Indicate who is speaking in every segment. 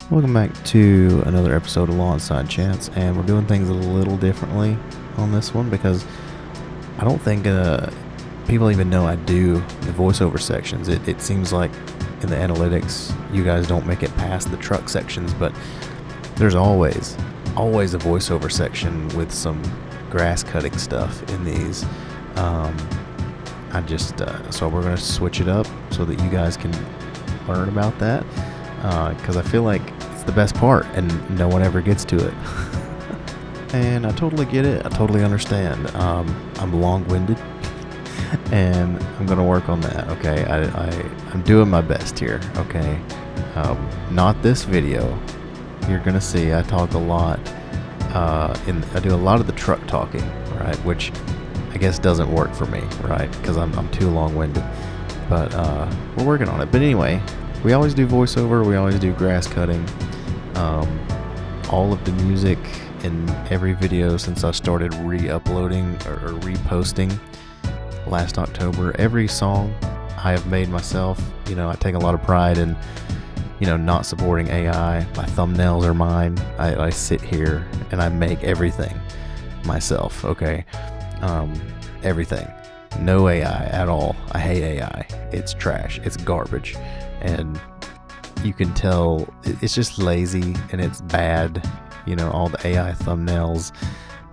Speaker 1: Welcome back to another episode of Lawnside Chats, and we're doing things a little differently on this one because I don't think people even know I do the voiceover sections. It seems like in the analytics you guys don't make it past the truck sections, but there's always a voiceover section with some grass cutting stuff in these. So we're gonna switch it up so that you guys can learn about that. Because I feel like it's the best part and no one ever gets to it. And I totally get it. I totally understand. I'm long-winded and I'm going to work on that, okay? I'm doing my best here, okay? Not this video. You're going to see I talk a lot. I do a lot of the truck talking, right? Which I guess doesn't work for me, right? Because I'm too long-winded. But we're working on it. But anyway, we always do voiceover, we always do grass cutting. All of the music in every video since I started re-uploading or reposting last October, every song I have made myself. I take a lot of pride in, not supporting AI. My thumbnails are mine. I sit here and I make everything myself, okay? Everything. No AI at all. I hate AI. It's trash. It's garbage. And you can tell it's just lazy and it's bad. All the AI thumbnails,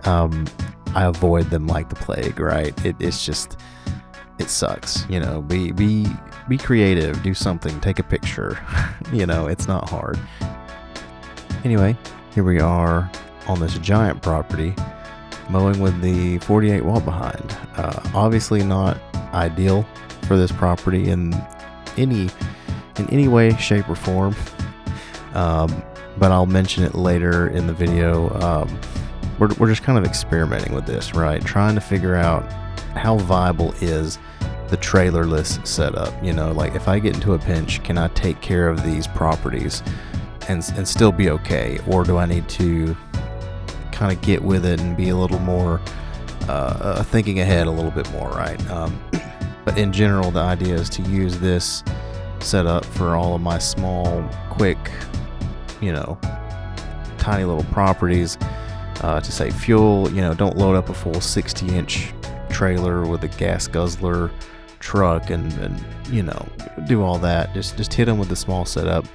Speaker 1: I avoid them like the plague, right? It sucks. Be creative, do something, take a picture. It's not hard. Anyway, here we are on this giant property, mowing with the 48 watt behind. Obviously not ideal for this property in any way, shape, or form. But I'll mention it later in the video. We're just kind of experimenting with this, right? Trying to figure out how viable is the trailerless setup. Like if I get into a pinch, can I take care of these properties and still be okay? Or do I need to kind of get with it and be a little more thinking ahead a little bit more, right? But in general, the idea is to use this setup for all of my small, quick, tiny little properties, to save fuel. Don't load up a full 60-inch trailer with a gas guzzler truck and do all that. Just hit them with the small setup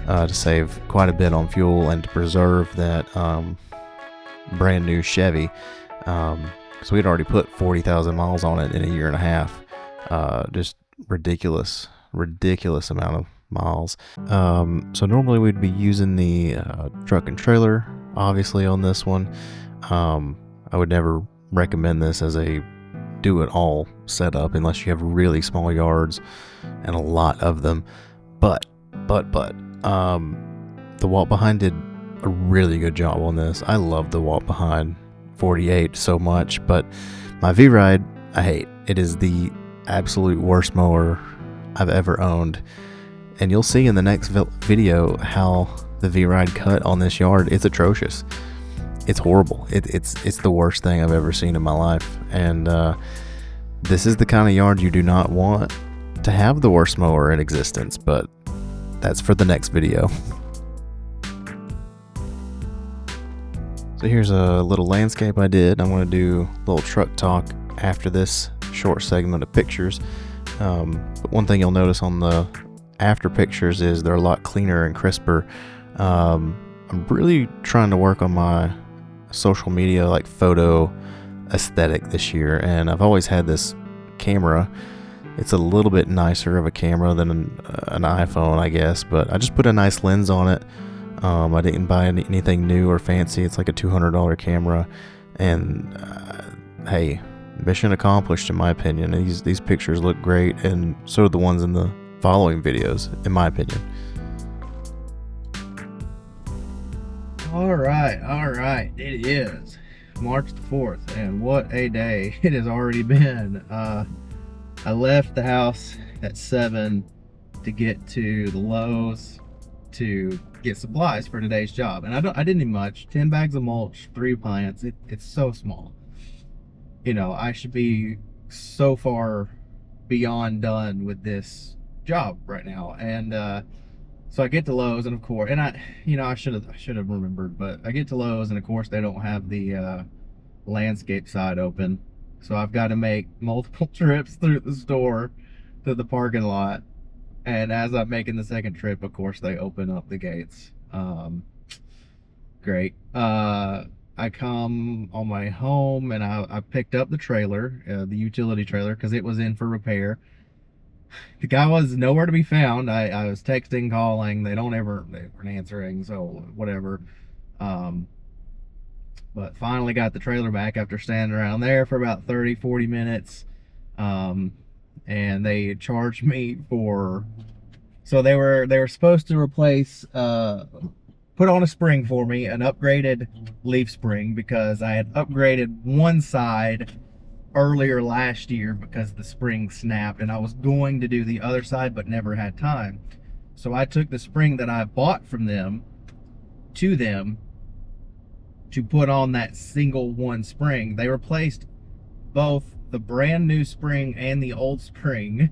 Speaker 1: to save quite a bit on fuel and to preserve that brand new Chevy. So we'd already put 40,000 miles on it in a year and a half. Just ridiculous amount of miles. So normally we'd be using the truck and trailer, obviously, on this one. I would never recommend this as a do-it-all setup unless you have really small yards and a lot of them. But the walk behind did a really good job on this. I love the walk behind 48 so much, but my V-Ride I hate. It is the absolute worst mower I've ever owned, and you'll see in the next video how the V-Ride cut on this yard. It's atrocious. It's horrible. It's the worst thing I've ever seen in my life, and this is the kind of yard you do not want to have the worst mower in existence, but that's for the next video. So here's a little landscape I did. I'm going to do a little truck talk after this short segment of pictures. But one thing you'll notice on the after pictures is they're a lot cleaner and crisper. I'm really trying to work on my social media, like photo aesthetic this year, and I've always had this camera. It's a little bit nicer of a camera than an iPhone, I guess, but I just put a nice lens on it. I didn't buy anything new or fancy. It's like a $200 camera, and hey, mission accomplished in my opinion. These pictures look great, and so do the ones in the following videos, in my opinion.
Speaker 2: All right. It is March the 4th, and what a day it has already been. I left the house at 7 to get to the Lowe's to get supplies for today's job, and I didn't need much. 10 bags of mulch, 3 plants. It's so small. I should be so far beyond done with this job right now, and So I get to Lowe's, and of course, and I should have remembered, but I get to Lowe's, and of course they don't have the landscape side open, so I've got to make multiple trips through the store to the parking lot. And as I'm making the second trip, of course they open up the gates. Great. I come on my home, and I picked up the trailer, the utility trailer, because it was in for repair. The guy was nowhere to be found. I was texting, calling. They weren't answering, so whatever. Um, but finally got the trailer back after standing around there for about 30, 40 minutes. And they charged me for, so they were supposed to replace, put on a spring for me, an upgraded leaf spring, because I had upgraded one side earlier last year because the spring snapped, and I was going to do the other side but never had time. So I took the spring that I bought from them to put on that single one spring. They replaced both the brand new spring and the old spring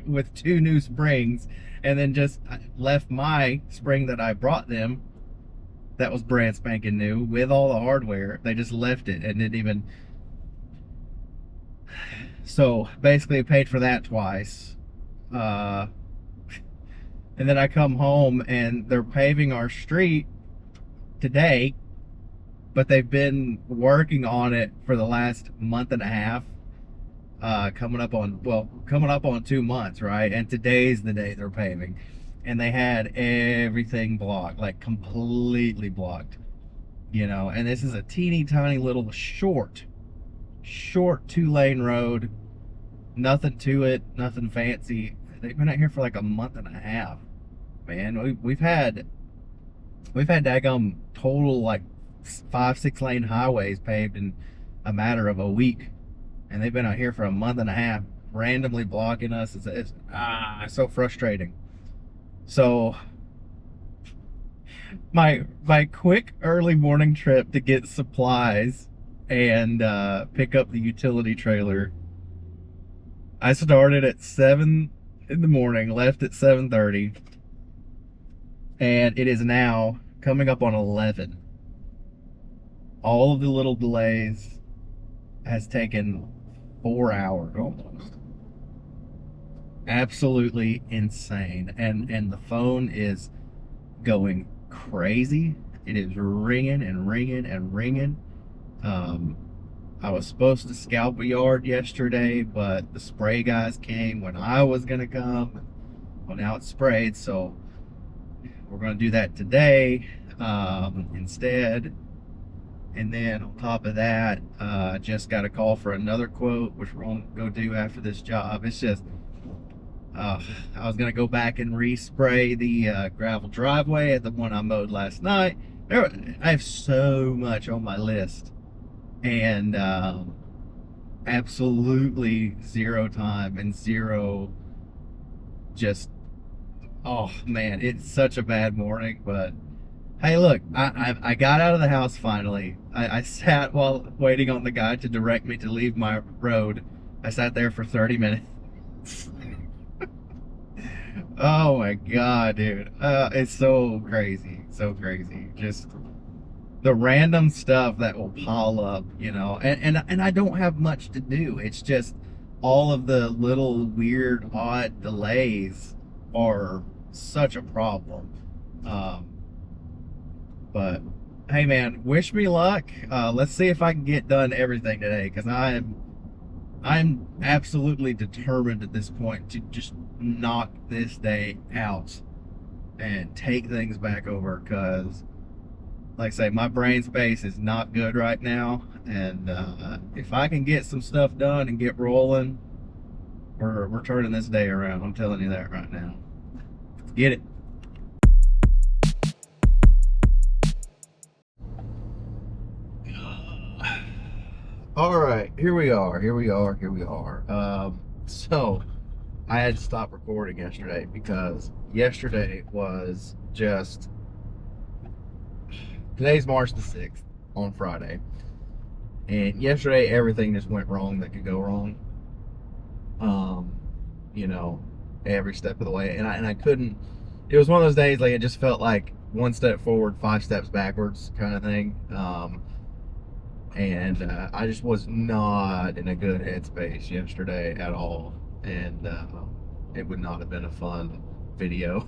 Speaker 2: with two new springs, and then just left my spring that I brought them, that was brand spanking new with all the hardware. They just left it and didn't even. So basically I paid for that twice. And then I come home and they're paving our street today, but they've been working on it for the last month and a half. Coming up on 2 months, right? And today's the day they're paving. And they had everything blocked, like completely blocked. And this is a teeny tiny little short 2-lane road. Nothing to it, nothing fancy. They've been out here for like a month and a half, man. We've had daggum total like 5-6 lane highways paved in a matter of a week, and they've been out here for a month and a half, randomly blocking us. It's so frustrating. So my quick early morning trip to get supplies and pick up the utility trailer, I started at 7 in the morning, left at 7:30, and it is now coming up on 11. All of the little delays has taken 4 hours almost. Absolutely insane. And the phone is going crazy. It is ringing and ringing and ringing. I was supposed to scalp a yard yesterday, but the spray guys came when I was gonna come. Well, now it's sprayed, so we're gonna do that today instead. And then on top of that, just got a call for another quote, which we're gonna go do after this job. It's just, I was gonna go back and respray the gravel driveway at the one I mowed last night. I have so much on my list, and absolutely zero time and zero, just, oh man, it's such a bad morning. But hey, look, I got out of the house finally. I sat while waiting on the guy to direct me to leave my road. I sat there for 30 minutes. Oh my god, dude. It's so crazy. So crazy. Just the random stuff that will pile up, and I don't have much to do. It's just all of the little weird, odd delays are such a problem. But hey man, wish me luck. Let's see if I can get done everything today, because I'm absolutely determined at this point to just knock this day out and take things back over, because like I say, my brain space is not good right now, and if I can get some stuff done and get rolling, we're turning this day around. I'm telling you that right now. Let's get it. All right, here we are. So I had to stop recording yesterday because yesterday was just, today's March the 6th on Friday, and yesterday everything just went wrong that could go wrong. Every step of the way, and I couldn't it was one of those days like it just felt like one step forward, five steps backwards kind of thing. And I just was not in a good headspace yesterday at all, and it would not have been a fun video.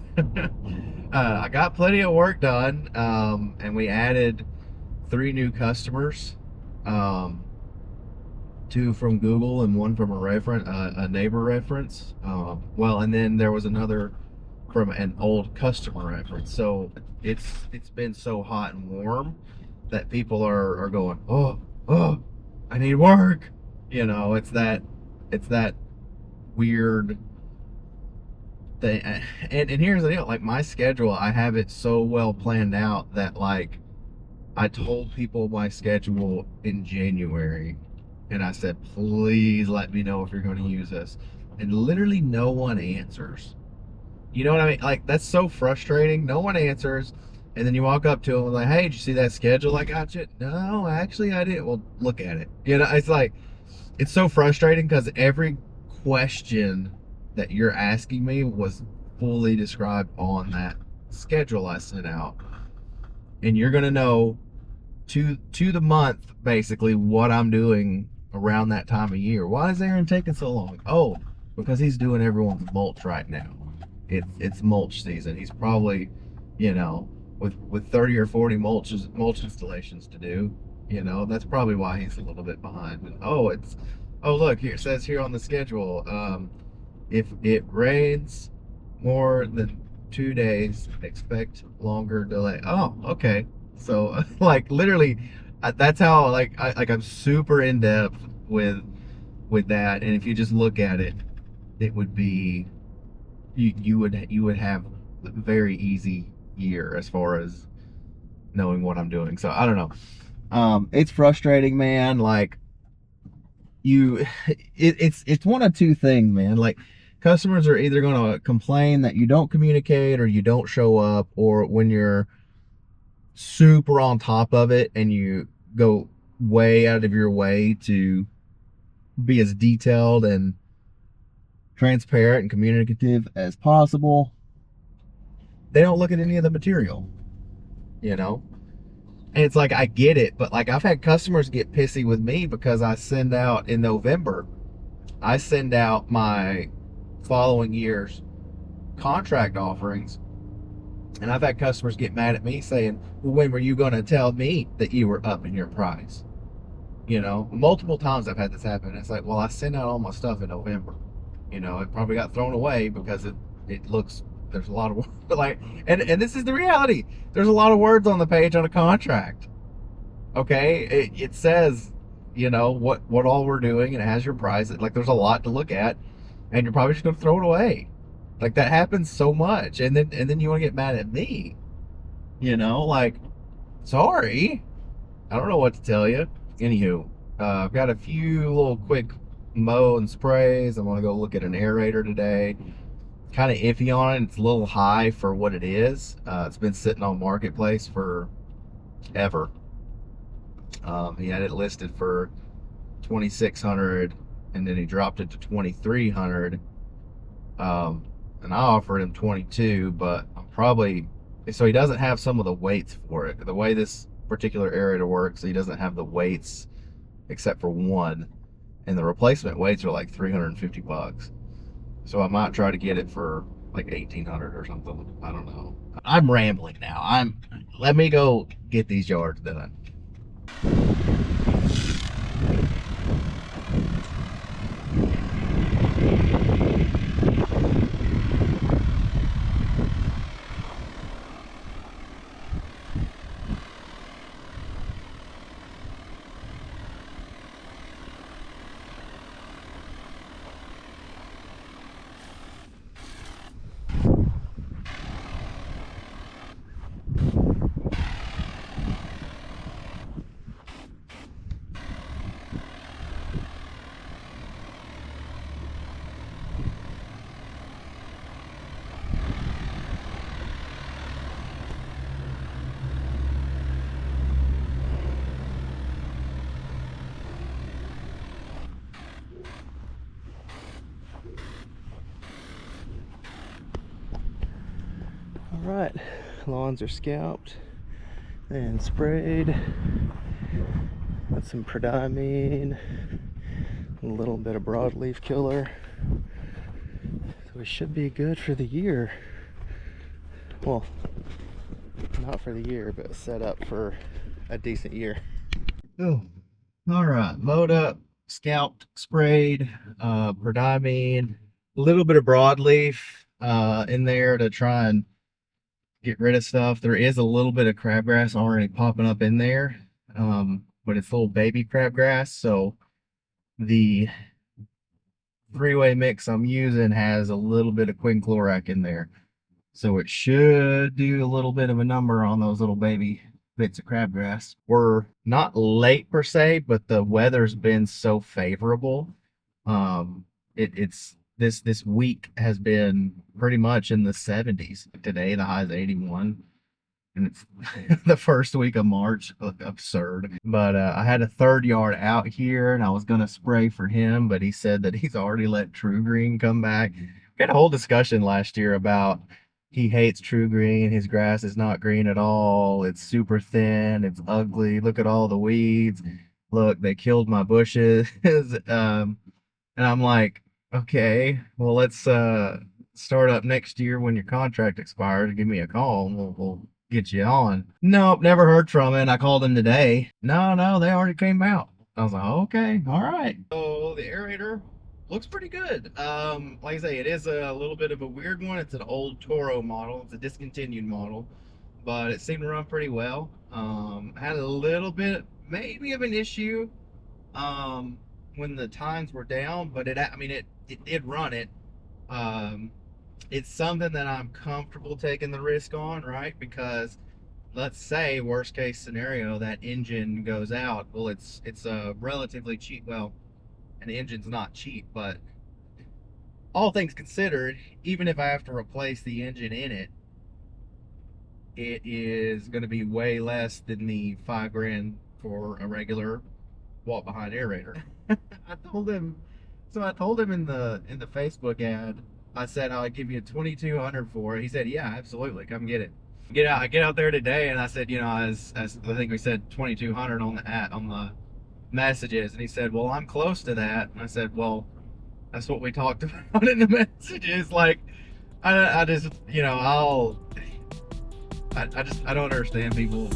Speaker 2: I got plenty of work done, and we added 3 new customers, two from Google and one from a neighbor reference. Well, and then there was another from an old customer reference. So it's been so hot and warm that people are going, oh, I need work. You know, it's that weird thing. And here's the deal, like my schedule, I have it so well planned out that like I told people my schedule in January, and I said, please let me know if you're going to use this. And literally no one answers. You know what I mean? Like, that's so frustrating. No one answers. And then you walk up to them and like, hey, did you see that schedule I got you? No, actually I didn't. Well, look at it. You know, it's like, it's so frustrating because every question that you're asking me was fully described on that schedule I sent out. And you're going to know to the month, basically, what I'm doing around that time of year. Why is Aaron taking so long? Oh, because he's doing everyone's mulch right now. It's mulch season. He's probably, you know, with 30 or 40 mulch installations to do, you know, that's probably why he's a little bit behind. And oh look, here it says here on the schedule, if it rains more than 2 days, expect longer delay. Oh, okay. So like literally, that's how like I'm super in depth with that. And if you just look at it, it would be you would have a very easy year as far as knowing what I'm doing. So I don't know. It's frustrating, man. Like it's one of two things, man. Like customers are either going to complain that you don't communicate or you don't show up, or when you're super on top of it and you go way out of your way to be as detailed and transparent and communicative as possible, they don't look at any of the material, you know? And it's like, I get it, but like I've had customers get pissy with me because I send out in November, I send out my following year's contract offerings, and I've had customers get mad at me saying, well, when were you going to tell me that you were upping your price? You know, multiple times I've had this happen. It's like, well, I sent out all my stuff in November. You know, it probably got thrown away because it looks, there's a lot of words, like, and this is the reality. There's a lot of words on the page on a contract. Okay, it says, you know, what all we're doing, and it has your price. Like, there's a lot to look at, and you're probably just gonna throw it away. Like, that happens so much, and then you want to get mad at me. You know, like, sorry, I don't know what to tell you. Anywho, I've got a few little quick mow and sprays. I'm gonna go look at an aerator today. Kind of iffy on it. It's a little high for what it is. It's been sitting on Marketplace for ever. He had it listed for 2,600, and then he dropped it to 2,300. And I offered him 22, but I'm probably, so he doesn't have some of the weights for it. The way this particular aerator works, he doesn't have the weights except for one, and the replacement weights are like 350 bucks. So I might try to get it for like 1,800 or something. I don't know. I'm rambling now. Let me go get these yards done. Alright, lawns are scalped and sprayed. Got some prodiamine, a little bit of broadleaf killer. So we should be good for the year. Well, not for the year, but set up for a decent year. Oh, alright, mowed up, scalped, sprayed, prodiamine, a little bit of broadleaf in there to try and get rid of stuff. There is a little bit of crabgrass already popping up in there, but it's little baby crabgrass, so the three-way mix I'm using has a little bit of quinclorac in there, so it should do a little bit of a number on those little baby bits of crabgrass. We're not late per se, but the weather's been so favorable. It's this week has been pretty much in the 70s. Today the high is 81, and it's the first week of March. Absurd. But I had a third yard out here, and I was gonna spray for him, but he said that he's already let True Green come back. We had a whole discussion last year about he hates True Green. His grass is not green at all. It's super thin. It's ugly. Look at all the weeds. Look, they killed my bushes. And I'm like, okay, well, let's start up next year when your contract expires. Give me a call and we'll get you on. Nope, never heard from him. I called him today. No, they already came out. I was like, okay, all right. So the aerator looks pretty good. Like I say, it is a little bit of a weird one. It's an old Toro model. It's a discontinued model, but it seemed to run pretty well. Had a little bit maybe of an issue when the times were down, but it did run it. It's something that I'm comfortable taking the risk on, right? Because let's say worst case scenario, that engine goes out. Well, it's a relatively cheap, well, an engine's not cheap, but all things considered, even if I have to replace the engine in it, it is going to be way less than the $5,000 for a regular walk behind aerator. I told him in the Facebook ad, I said I'll give you $2,200 for it. He said, yeah, absolutely, come get it. I get out there today, and I said, you know, as I think we said $2,200 on the messages, and he said, well, I'm close to that. And I said, well, that's what we talked about in the messages. Like, I just, you know, I don't understand people.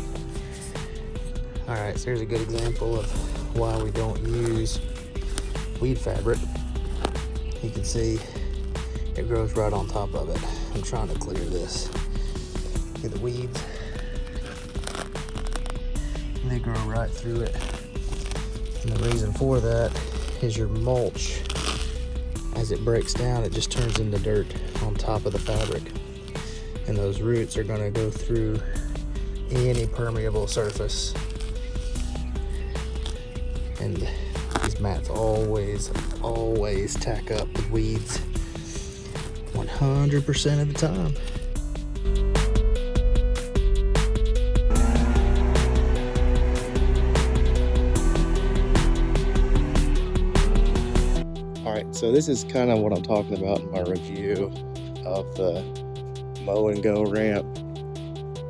Speaker 2: All right, so here's a good example of why we don't use weed fabric. You can see it grows right on top of it. I'm trying to clear this. Look at the weeds. And they grow right through it. And the reason for that is your mulch, as it breaks down, it just turns into dirt on top of the fabric. And those roots are going to go through any permeable surface. And these mats always tack up with weeds 100% of the time. So this is kind of what I'm talking about in my review of the mow and go ramp.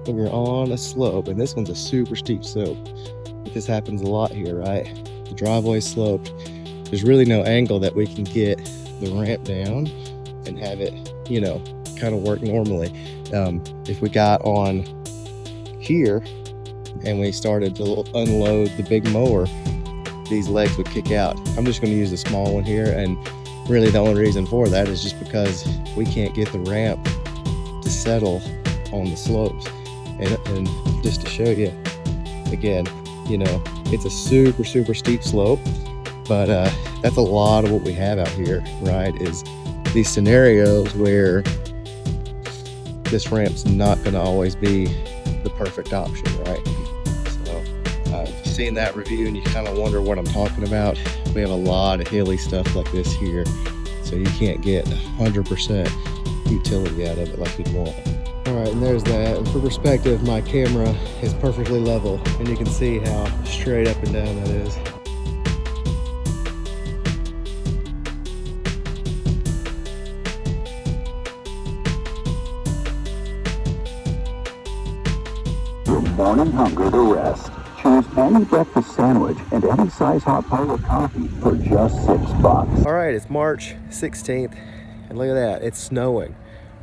Speaker 2: When you're on a slope, and this one's a super steep slope, but this happens a lot here, right? The driveway's sloped. There's really no angle that we can get the ramp down and have it, you know, kind of work normally. If we got on here and we started to unload the big mower, these legs would kick out. I'm just going to use the small one here, and really the only reason for that is just because we can't get the ramp to settle on the slopes. And just to show you again, you know, it's a super steep slope, but that's a lot of what we have out here, right? Is these scenarios where this ramp's not going to always be the perfect option, right? If you've seen that review and you kind of wonder what I'm talking about, we have a lot of hilly stuff like this here, so you can't get 100% utility out of it like you'd want. All right, and there's that. And for perspective, my camera is perfectly level, and you can see how straight up and down that is.
Speaker 3: morning hunger to rest. Choose any breakfast sandwich and any size hot pot of coffee for just $6.
Speaker 1: All right, it's March 16th, and look at that, it's snowing.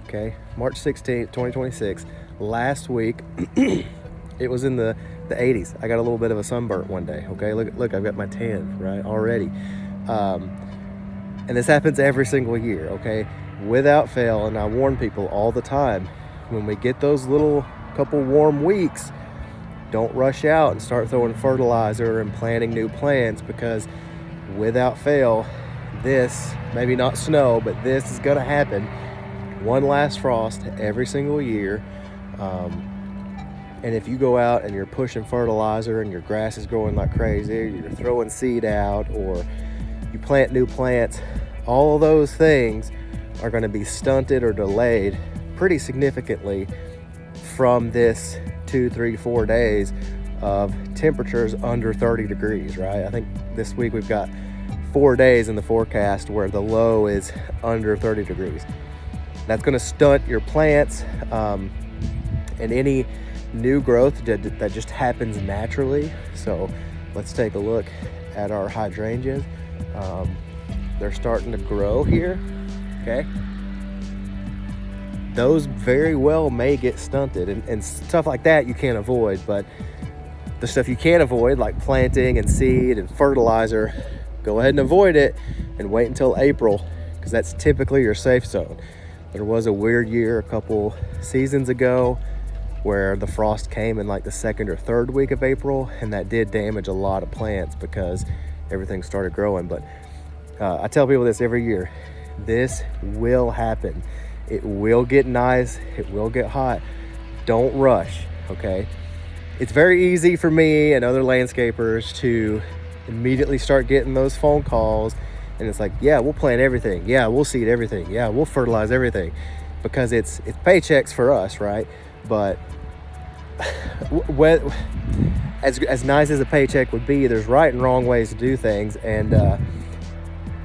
Speaker 1: Okay, March 16th, 2026. Last week, it was in the 80s. I got a little bit of a sunburn one day. Okay, look, I've got my tan right already. And this happens every single year. Okay, without fail, and I warn people all the time, when we get those little couple warm weeks, don't rush out and start throwing fertilizer and planting new plants, because without fail, this, maybe not snow, but this is going to happen. One last frost every single year. And if you go out and you're pushing fertilizer and your grass is growing like crazy, or you're throwing seed out, or you plant new plants, all of those things are going to be stunted or delayed pretty significantly from this 2, 3, 4 days of temperatures under 30 degrees, right? I think this week we've got 4 days in the forecast where the low is under 30 degrees. That's going to stunt your plants and any new growth that just happens naturally. So let's take a look at our hydrangeas. They're starting to grow here, okay? Those very well may get stunted, and stuff like that you can't avoid, but the stuff you can't avoid, like planting and seed and fertilizer, go ahead and avoid it and wait until April, because that's typically your safe zone. There was a weird year a couple seasons ago where the frost came in like the 2nd or 3rd week of April, and that did damage a lot of plants because everything started growing. But I tell people this every year, this will happen. It will get nice, it will get hot. Don't rush, okay? It's very easy for me and other landscapers to immediately start getting those phone calls, and it's like, yeah, we'll plant everything, yeah, we'll seed everything, yeah, we'll fertilize everything, because it's paychecks for us, right? But as nice as a paycheck would be, there's right and wrong ways to do things, and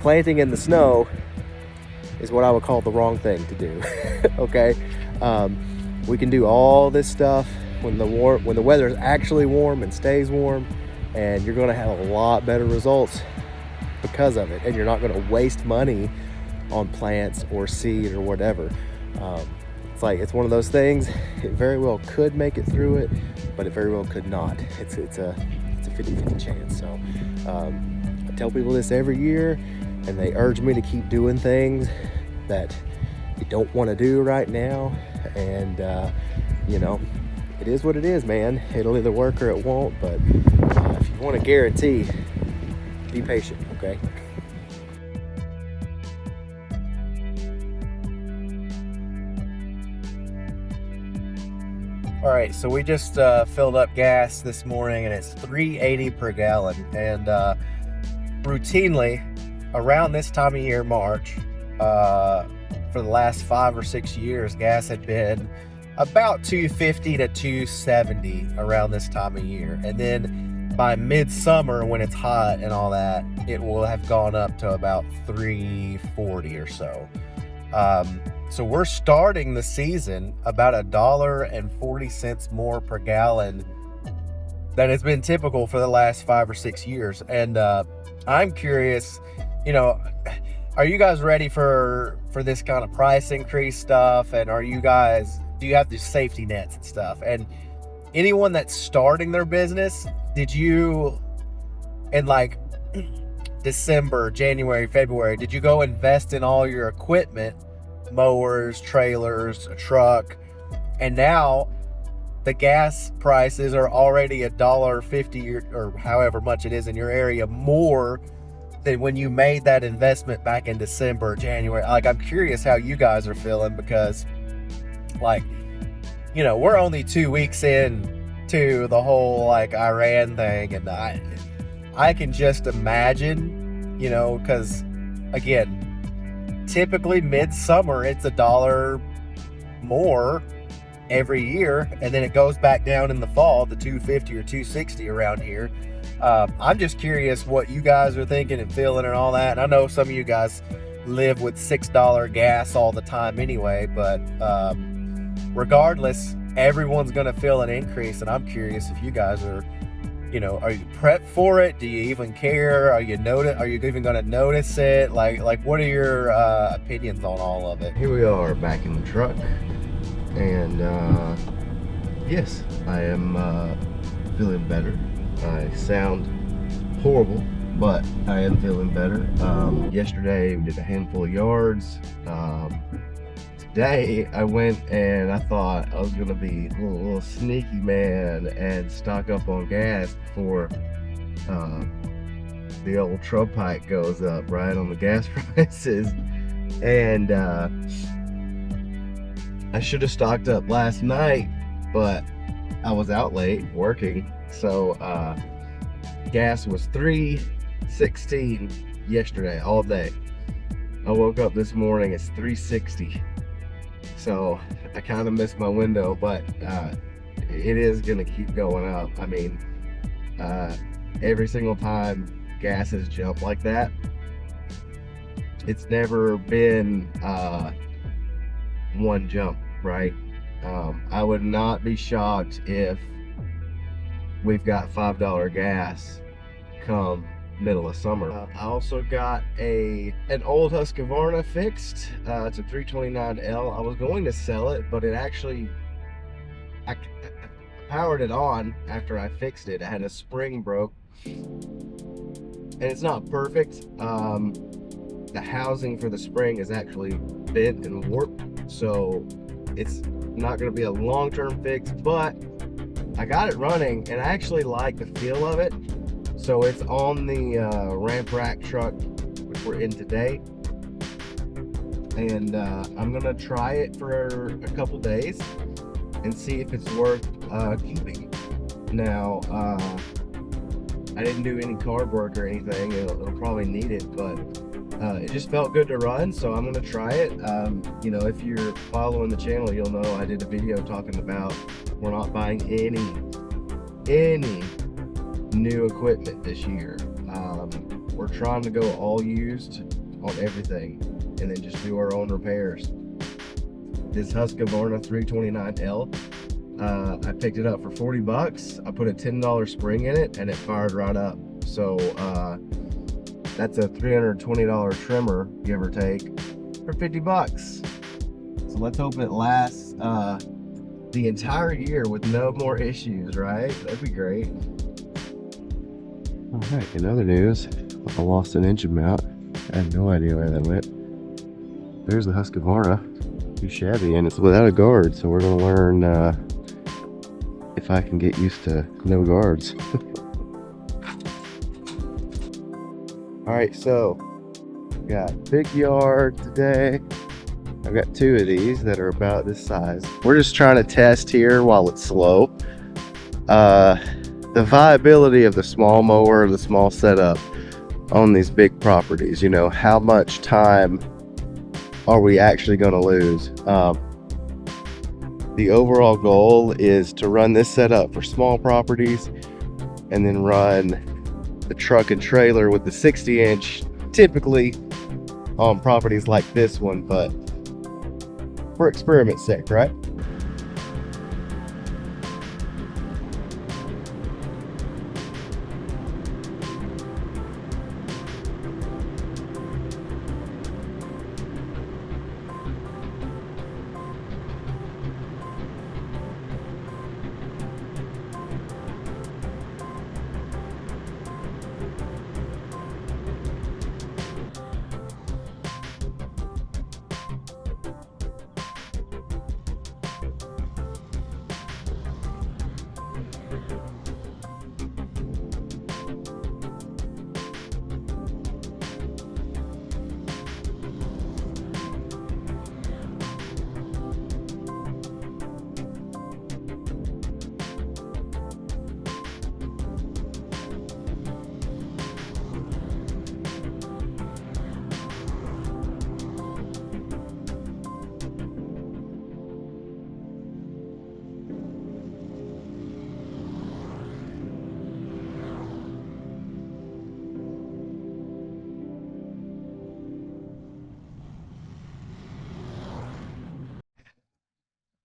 Speaker 1: planting in the snow is what I would call the wrong thing to do. Okay, we can do all this stuff when the weather is actually warm and stays warm, and you're going to have a lot better results because of it, and you're not going to waste money on plants or seed or whatever. It's one of those things. It very well could make it through it, but it very well could not. It's a 50-50 chance. So I tell people this every year, and they urge me to keep doing things that you don't want to do right now. And it is what it is, man. It'll either work or it won't. But if you want a guarantee, be patient, okay? All right, so we just filled up gas this morning, and it's $3.80 per gallon. And routinely, around this time of year, March, for the last 5 or 6 years, gas had been about $2.50 to $2.70 around this time of year. And then by midsummer, when it's hot and all that, it will have gone up to about $3.40 or so. So we're starting the season about $1.40 more per gallon than has been typical for the last 5 or 6 years. And I'm curious, are you guys ready for this kind of price increase stuff? And do you have the safety nets and stuff? And anyone that's starting their business, did you, in like December, January, February, did you go invest in all your equipment, mowers, trailers, a truck, and now the gas prices are already $1.50 or however much it is in your area more than when you made that investment back in December, January? Like, I'm curious how you guys are feeling, because we're only 2 weeks in to the whole Iran thing, and I can just imagine, because again, typically midsummer it's $1 more every year, and then it goes back down in the fall to $2.50 or $2.60 around here. I'm just curious what you guys are thinking and feeling and all that. And I know some of you guys live with $6 gas all the time anyway, but regardless, everyone's gonna feel an increase, and I'm curious if you guys are, are you prepped for it? Do you even care? Are you even gonna notice it? Like what are your opinions on all of it?
Speaker 2: Here we are back in the truck, and yes, I am feeling better. I sound horrible, but I am feeling better. Yesterday we did a handful of yards. Today I went and I thought I was gonna be a little sneaky man and stock up on gas before the old Trump hike goes up, right, on the gas prices. And I should have stocked up last night, but I was out late working, so gas was $3.16 yesterday all day. I woke up this morning, it's $3.60. So I kind of missed my window, but it is gonna keep going up. I mean, every single time gas has jumped like that, it's never been one jump, right? I would not be shocked if we've got $5 gas come middle of summer. I also got an old Husqvarna fixed. It's a 329L. I was going to sell it, but I powered it on after I fixed it. I had a spring broke, and it's not perfect. The housing for the spring is actually bent and warped, so it's not going to be a long-term fix, but I got it running, and I actually like the feel of it. So it's on the ramp rack truck, which we're in today, and I'm gonna try it for a couple days and see if it's worth keeping. Now, I didn't do any carb work or anything. It'll probably need it, but it just felt good to run, so I'm gonna try it. If you're following the channel, you'll know I did a video talking about we're not buying any new equipment this year. We're trying to go all used on everything and then just do our own repairs. This Husqvarna 329L, I picked it up for 40 bucks. I put a $10 spring in it and it fired right up. So that's a $320 trimmer, give or take, for 50 bucks. So let's hope it lasts the entire year with no more issues, right? That'd be great.
Speaker 4: All right, in other news, I lost an engine mount. I have no idea where that went. There's the Husqvarna, too shabby, and it's without a guard, so we're gonna learn if I can get used to no guards. All right, so got big yard today. I've got two of these that are about this size. We're just trying to test here while it's slow. The viability of the small mower, the small setup on these big properties. How much time are we actually going to lose? The overall goal is to run this setup for small properties and then run the truck and trailer with the 60-inch typically on properties like this one, but for experiment's sake, right?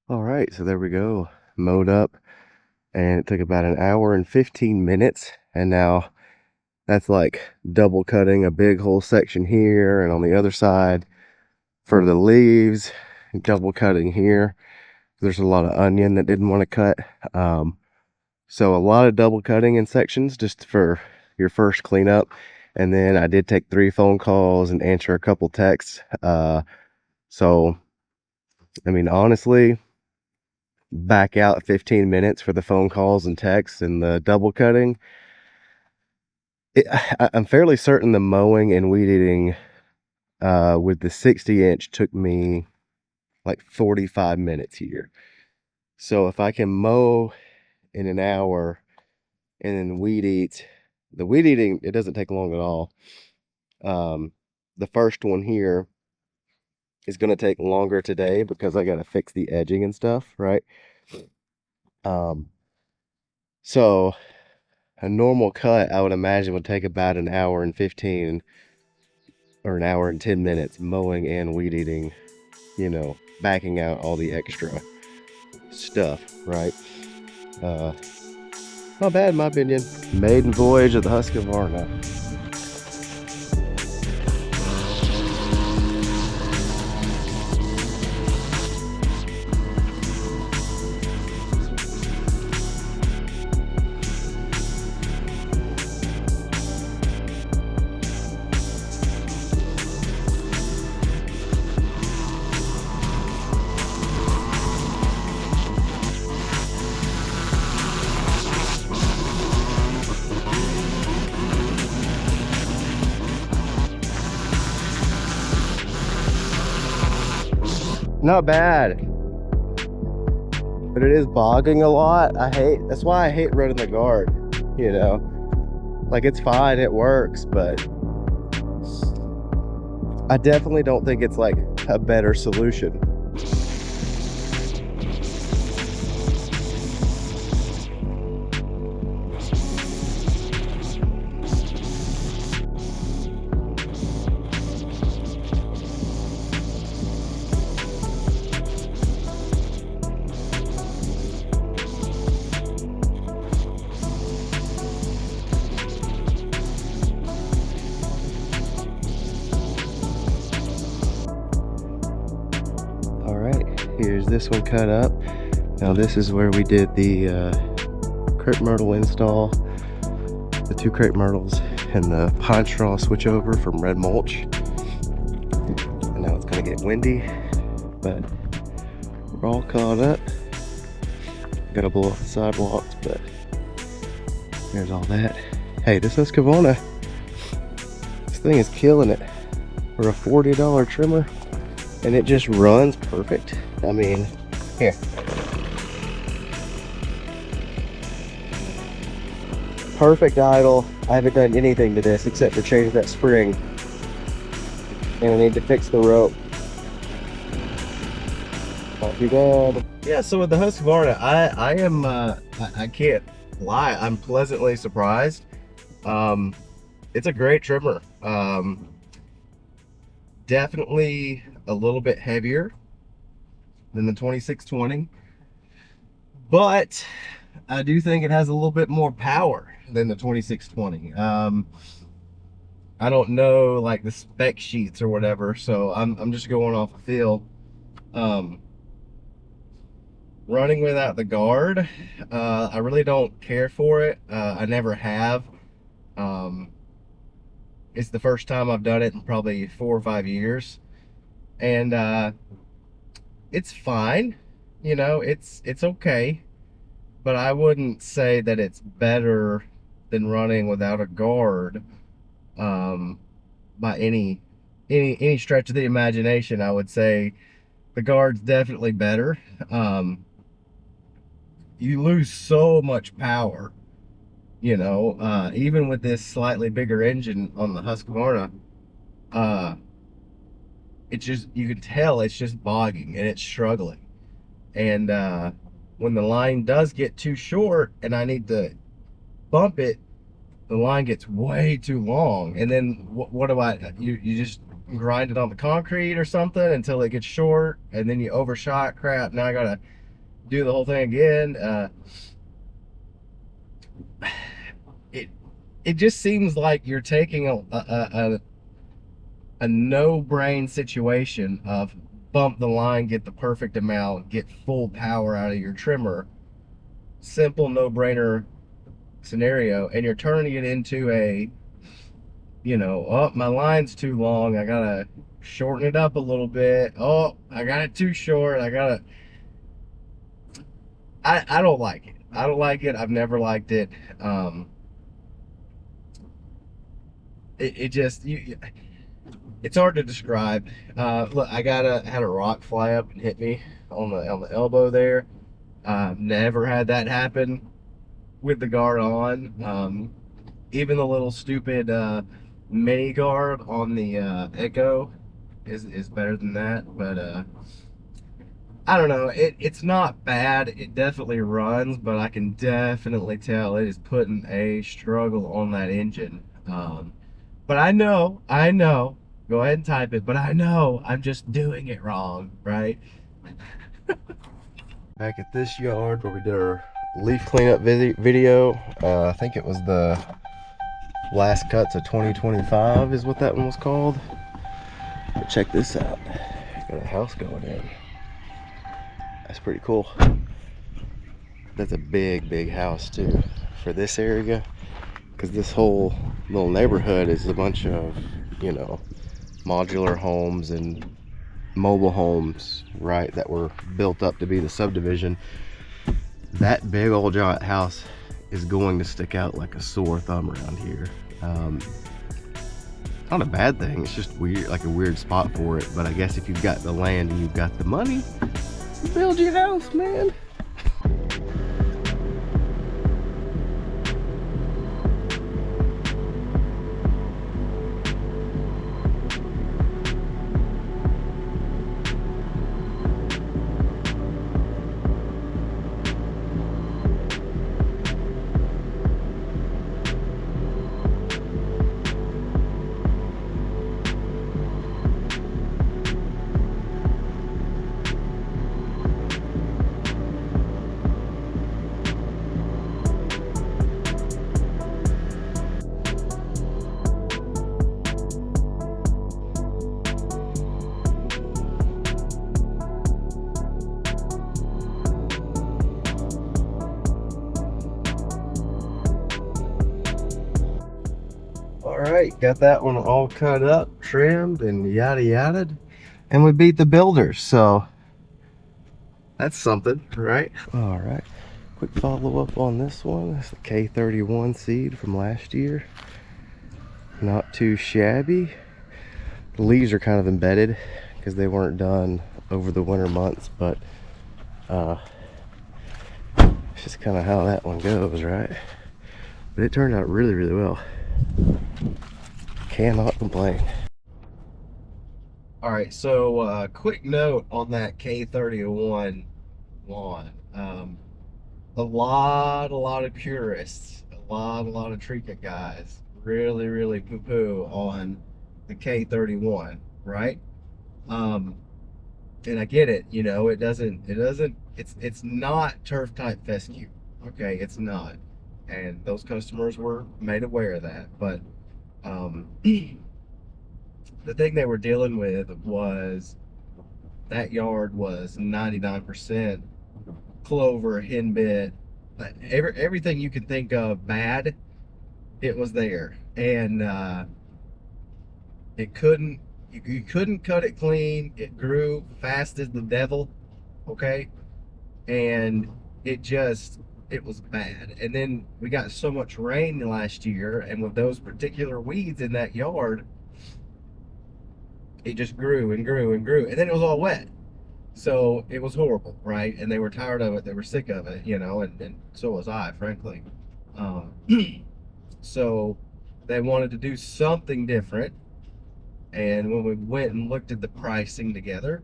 Speaker 4: All right, so there we go. mowed up, and it took about an hour and 15 minutes. And now that's like double cutting a big whole section here, and on the other side for the leaves, double cutting here. There's a lot of onion that didn't want to cut. So a lot of double cutting in sections just for your first cleanup. And then I did take 3 phone calls and answer a couple texts. So, I mean, honestly, back out 15 minutes for the phone calls and texts and the double cutting. I'm fairly certain the mowing and weed eating with the 60-inch took me like 45 minutes here. So if I can mow in an hour and then weed eat, the weed eating, it doesn't take long at all. The first one here is going to take longer today because I got to fix the edging and stuff, right? So a normal cut, I would imagine, would take about an hour and 15 or an hour and 10 minutes mowing and weed eating, you know, backing out all the extra stuff, right? Not bad in my opinion. Maiden voyage of the Husqvarna. Not bad, but it is bogging a lot. That's why I hate running the guard, you know, like it's fine, it works, but I definitely don't think it's like a better solution. Here's this one cut up. Now this is where we did the crepe myrtle install, the 2 crepe myrtles and the pine straw switch over from red mulch. And now it's gonna get windy, but we're all caught up. Gotta blow off the sidewalks, but there's all that. Hey, this Husqvarna, this thing is killing it for a $40 trimmer, and it just runs perfect. I mean, here. Perfect idle. I haven't done anything to this except for change that spring. And I need to fix the rope. Not too bad. Yeah, so with the Husqvarna, I can't lie, I'm pleasantly surprised. It's a great trimmer. Definitely a little bit heavier than the 2620, but I do think it has a little bit more power than the 2620. I don't know like the spec sheets or whatever, so I'm just going off a feel. Running without the guard, I really don't care for it. I never have. It's the first time I've done it in probably 4 or 5 years, and it's fine, you know, it's okay, but I wouldn't say that it's better than running without a guard by any stretch of the imagination. I would say the guard's definitely better. You lose so much power, you know, even with this slightly bigger engine on the Husqvarna. It's just, you can tell it's just bogging and it's struggling. And when the line does get too short and I need to bump it, the line gets way too long. And then what do you just grind it on the concrete or something until it gets short, and then you overshot. Crap, now I gotta
Speaker 2: do the whole thing again. It just seems like you're taking a no-brain situation of bump the line, get the perfect amount, get full power out of your trimmer. Simple no-brainer scenario, and you're turning it into a, oh, my line's too long, I gotta shorten it up a little bit. Oh, I got it too short, I don't like it. I don't like it. I've never liked it. It just it's hard to describe. Look, I had a rock fly up and hit me on the elbow there. Never had that happen with the guard on. Even the little stupid mini guard on the Echo is better than that. But I don't know. It's not bad. It definitely runs, but I can definitely tell it is putting a struggle on that engine. But I know. Go ahead and type it. But I know I'm just doing it wrong, right?
Speaker 4: Back at this yard where we did our leaf cleanup video. I think it was the last cuts of 2025 is what that one was called. But check this out. Got a house going in. That's pretty cool. That's a big house too for this area, because this whole little neighborhood is a bunch of, modular homes and mobile homes, right, that were built up to be the subdivision. That big old giant house is going to stick out like a sore thumb around here. Not a bad thing, it's just weird, like a weird spot for it. But I guess if you've got the land and you've got the money, build your house, man. Alright, got that one all cut up, trimmed, and yada yada. And we beat the builders, so that's something, right? Alright, quick follow-up on this one. That's the K31 seed from last year. Not too shabby. The leaves are kind of embedded because they weren't done over the winter months, but it's just kind of how that one goes, right? But it turned out really well. Cannot complain. All right, so quick note on that K31 lawn. A lot of purists, a lot of treatment guys really poo-poo on the K31, right? And I get it, it's not turf type fescue. Okay, it's not. And those customers were made aware of that, but the thing they were dealing with was that yard was 99% clover, henbit, everything you could think of bad, it was there. And you couldn't cut it clean. It grew fast as the devil, okay? And it was bad. And then we got so much rain last year, and with those particular weeds in that yard, it just grew and grew and grew. And then it was all wet. So it was horrible, right? And they were tired of it. They were sick of it, and so was I, frankly. So they wanted to do something different. And when we went and looked at the pricing together,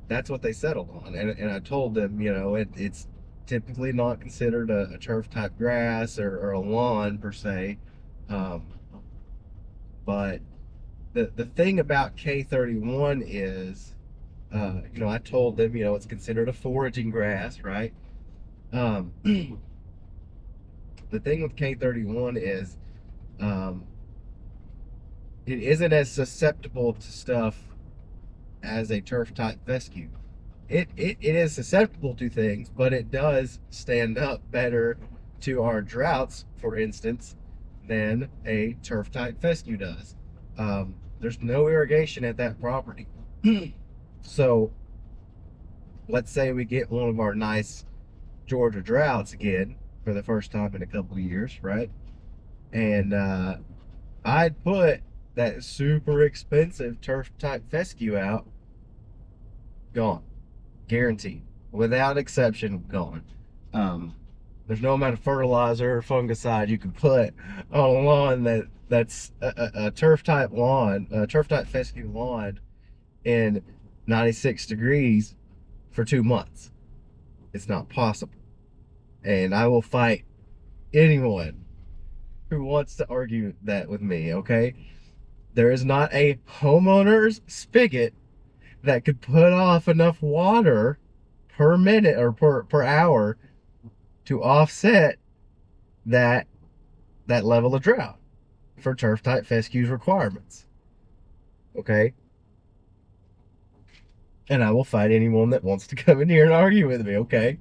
Speaker 4: that's what they settled on. And I told them, it's typically not considered a turf type grass or a lawn per se. But the thing about K31 is
Speaker 2: you know, I told them, you know, it's considered a foraging grass, right? The thing with K31 is um, it isn't as susceptible to stuff as a turf type fescue. It is susceptible to things, but it does stand up better to our droughts, for instance, than a turf type fescue does. There's no irrigation at that property. So let's say we get one of our nice Georgia droughts again for the first time in a couple of years, right? And I'd put that super expensive turf type fescue out, gone, guaranteed, without exception, gone. There's no amount of fertilizer or fungicide you can put on a lawn that's a turf type lawn, a turf type fescue lawn in 96 degrees for 2 months. It's not possible. And I will fight anyone who wants to argue that with me, okay? There is not a homeowner's spigot that could put off enough water per minute or per hour to offset that level of drought for turf type fescue's requirements. Okay? And I will fight anyone that wants to come in here and argue with me, okay?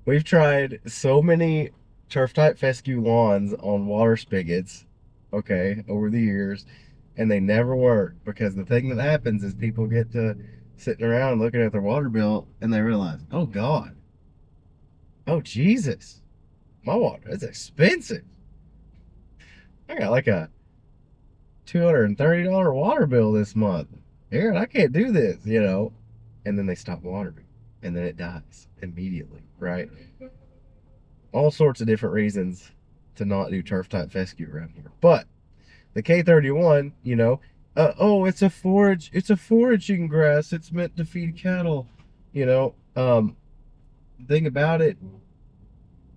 Speaker 2: We've tried so many turf type fescue lawns on water spigots, okay, over the years, and they never work, because the thing that happens is people get to sitting around looking at their water bill and they realize, oh God, oh Jesus, my water is expensive. I got like a $230 water bill this month. Aaron, I can't do this, you know. And then they stop watering, and then it dies immediately, right? All sorts of different reasons to not do turf type fescue around here. But the K31, you know, oh, it's a foraging grass. It's meant to feed cattle, you know. Thing about it,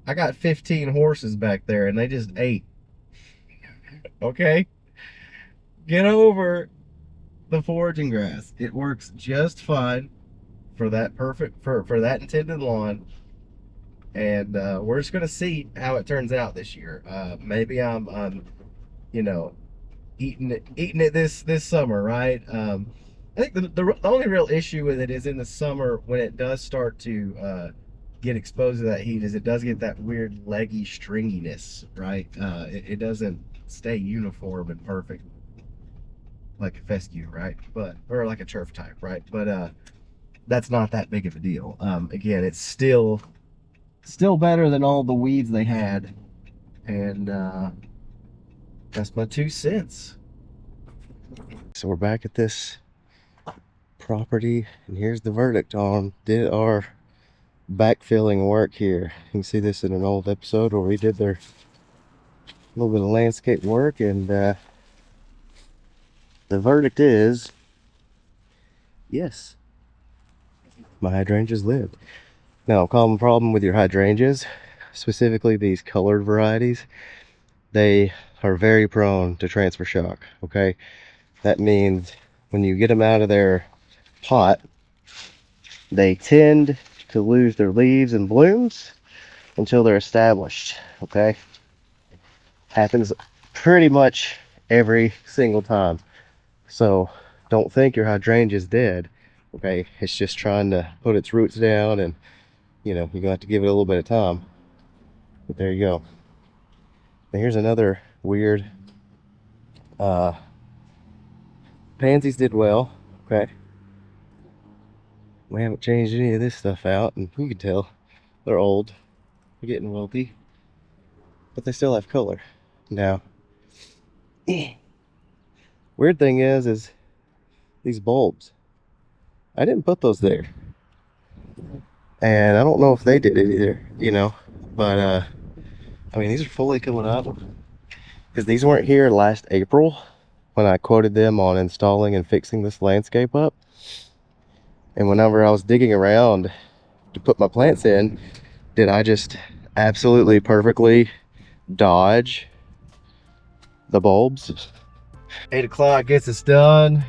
Speaker 2: I got 15 horses back there, and they just ate. Okay? Get over the foraging grass. It works just fine for that for that intended lawn. And we're just gonna see how it turns out this year. Maybe I'm you know, eating it this summer, right? I think the only real issue with it is in the summer when it does start to get exposed to that heat, is it does get that weird leggy stringiness, right? It doesn't stay uniform and perfect like a fescue, right? But or like a turf type, right? But that's not that big of a deal. Again, it's still better than all the weeds they had, and that's my 2 cents.
Speaker 4: So we're back at this property, and here's the verdict on did our backfilling work here. You can see this in an old episode where we did their little bit of landscape work, and the verdict is yes, my hydrangeas lived. Now, a common problem with your hydrangeas, specifically these colored varieties, they are very prone to transfer shock, okay? That means when you get them out of their pot, they tend to lose their leaves and blooms until they're established, okay? Happens pretty much every single time. So don't think your hydrangea's dead, okay? It's just trying to put its roots down, and you know, you're gonna have to give it a little bit of time. But there you go. Now here's another weird, pansies did well, okay? We haven't changed any of this stuff out, and you can tell they're old, they're getting wilty, but they still have color. Now, weird thing is these bulbs, I didn't put those there, and I don't know if they did it either, you know, but I mean, these are fully coming up, because these weren't here last April when I quoted them on installing and fixing this landscape up. And whenever I was digging around to put my plants in, did I just absolutely perfectly dodge the bulbs?
Speaker 2: 8 o'clock gets us done.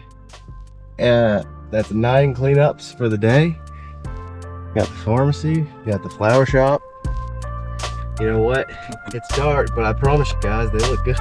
Speaker 4: that's 9 cleanups for the day. Got the pharmacy, got the flower shop. You know what? It's dark, but I promise you guys, they look good.